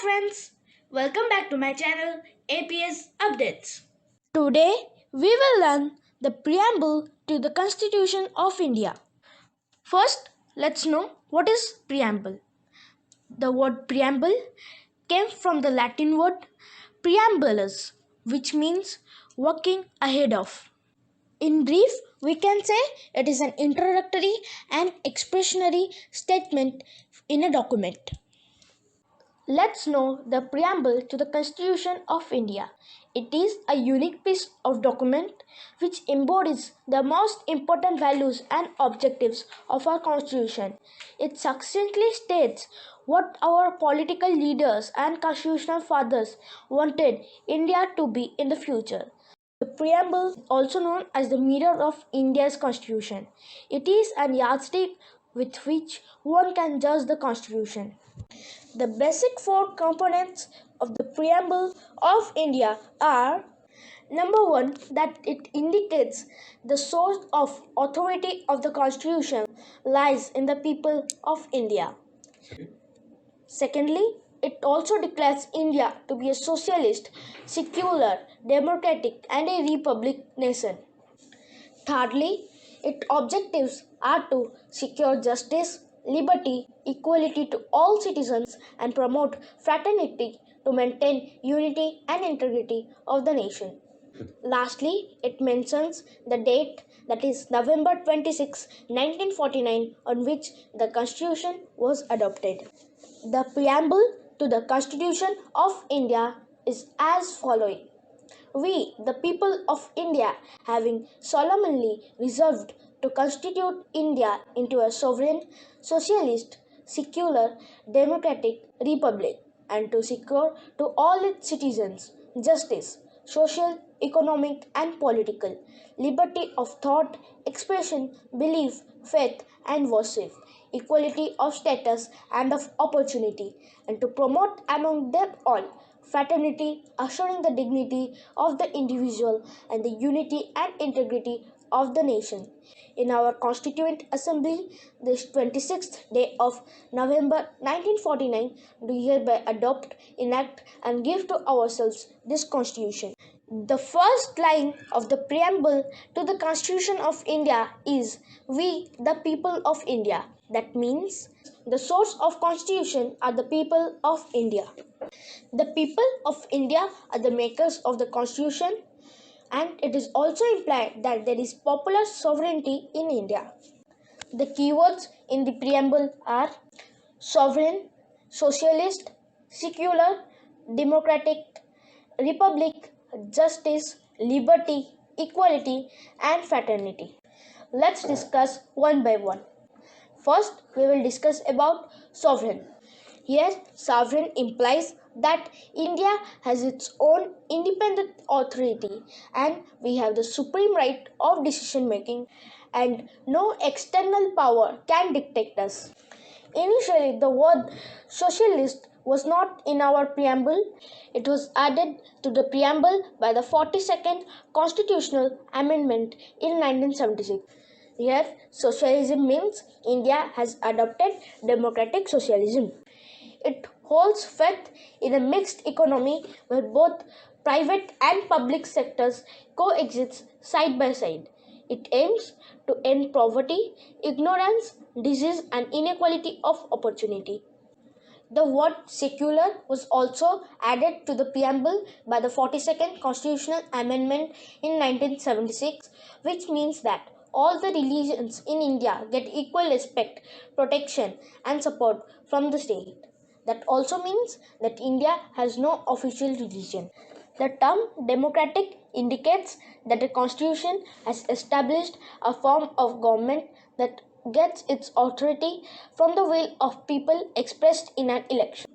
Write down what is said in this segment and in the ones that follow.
friends, welcome back to my channel APS Updates. Today we will learn the preamble to the Constitution of India. First, let's know what is preamble. The word preamble came from the Latin word preambulus, which means walking ahead of. In brief, we can say it is an introductory and expressionary statement in a document. Let's know the preamble to the Constitution of India. It is a unique piece of document which embodies the most important values and objectives of our Constitution. It succinctly states what our political leaders and constitutional fathers wanted India to be in the future. The preamble, also known as the mirror of India's Constitution, it is a yardstick with which one can judge the Constitution. The basic four components of the preamble of India are: number one, that it indicates the source of authority of the Constitution lies in the people of India. Secondly, it also declares India to be a socialist, secular, democratic, and a republic nation. Thirdly, its objectives are to secure justice, liberty, equality to all citizens, and promote fraternity to maintain unity and integrity of the nation. Lastly, it mentions the date, that is November 26, 1949, on which the Constitution was adopted. The preamble to the Constitution of India is as following. We, the people of India, having solemnly resolved to constitute India into a sovereign, socialist, secular, democratic republic, and to secure to all its citizens justice, social, economic, and political, liberty of thought, expression, belief, faith, and worship, equality of status and of opportunity, and to promote among them all fraternity, assuring the dignity of the individual and the unity and integrity of the nation. In our Constituent Assembly, this 26th day of November 1949, do hereby adopt, enact, and give to ourselves this Constitution. The first line of the preamble to the Constitution of India is "We, the people of India." That means the source of Constitution are the people of India. The people of India are the makers of the Constitution, and it is also implied that there is popular sovereignty in India. The keywords in the preamble are sovereign, socialist, secular, democratic, republic, justice, liberty, equality, and fraternity. Let's discuss one by one. First, we will discuss about sovereign. Here, sovereign implies that India has its own independent authority and we have the supreme right of decision making, and no external power can dictate us. Initially, the word socialist was not in our preamble. It was added to the preamble by the 42nd Constitutional Amendment in 1976. Here, socialism means India has adopted democratic socialism. It holds faith in a mixed economy where both private and public sectors coexist side by side. It aims to end poverty, ignorance, disease, and inequality of opportunity. The word secular was also added to the preamble by the 42nd Constitutional Amendment in 1976, which means that all the religions in India get equal respect, protection, and support from the state. That also means that India has no official religion. The term democratic indicates that a constitution has established a form of government that gets its authority from the will of people expressed in an election.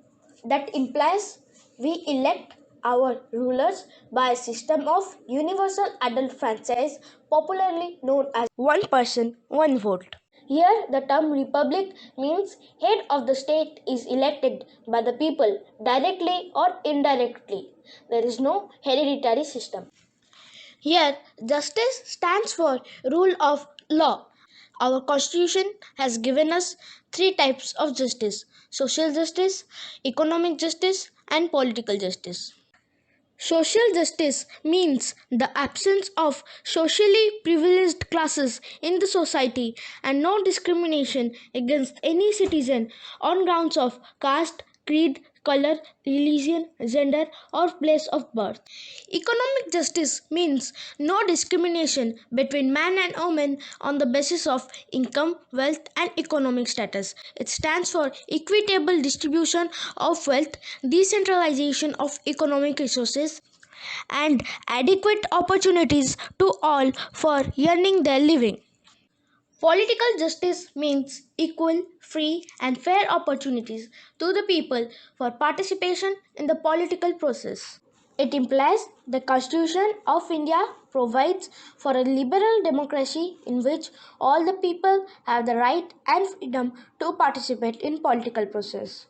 That implies we elect our rulers by a system of universal adult franchise, popularly known as one person, one vote. Here, the term republic means head of the state is elected by the people directly or indirectly. There is no hereditary system. Here, justice stands for rule of law. Our Constitution has given us three types of justice: social justice, economic justice, and political justice. Social justice means the absence of socially privileged classes in the society and no discrimination against any citizen on grounds of caste, creed, color, religion, gender, or place of birth. Economic justice means no discrimination between man and woman on the basis of income, wealth, and economic status. It stands for equitable distribution of wealth, decentralization of economic resources, and adequate opportunities to all for earning their living. Political justice means equal, free, and fair opportunities to the people for participation in the political process. It implies the Constitution of India provides for a liberal democracy in which all the people have the right and freedom to participate in political process.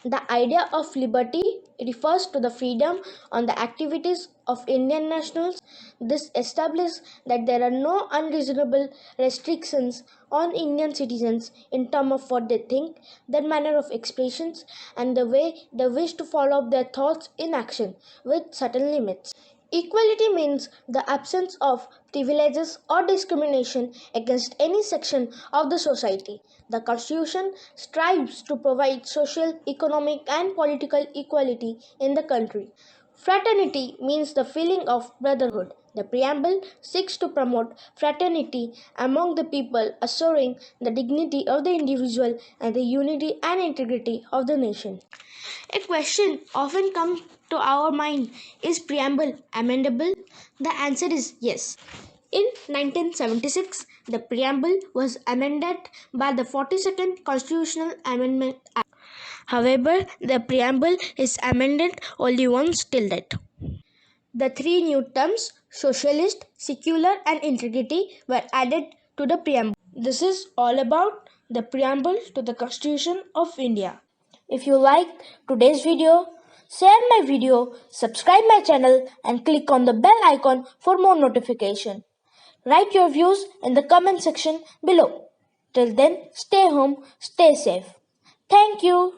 The idea of liberty refers to the freedom on the activities of Indian nationals. This establishes that there are no unreasonable restrictions on Indian citizens in terms of what they think, their manner of expressions, and the way they wish to follow up their thoughts in action, with certain limits. Equality means the absence of privileges or discrimination against any section of the society. The Constitution strives to provide social, economic, and political equality in the country. Fraternity means the feeling of brotherhood. The preamble seeks to promote fraternity among the people, assuring the dignity of the individual and the unity and integrity of the nation. A question often comes to our mind: is preamble amendable? The answer is yes. In 1976, the preamble was amended by the 42nd Constitutional Amendment Act. However, the preamble is amended only once till date. The three new terms, socialist, secular, and integrity, were added to the preamble. This is all about the preamble to the Constitution of India. If you liked today's video, share my video, subscribe my channel, and click on the bell icon for more notification. Write your views in the comment section below. Till then, stay home, stay safe. Thank you.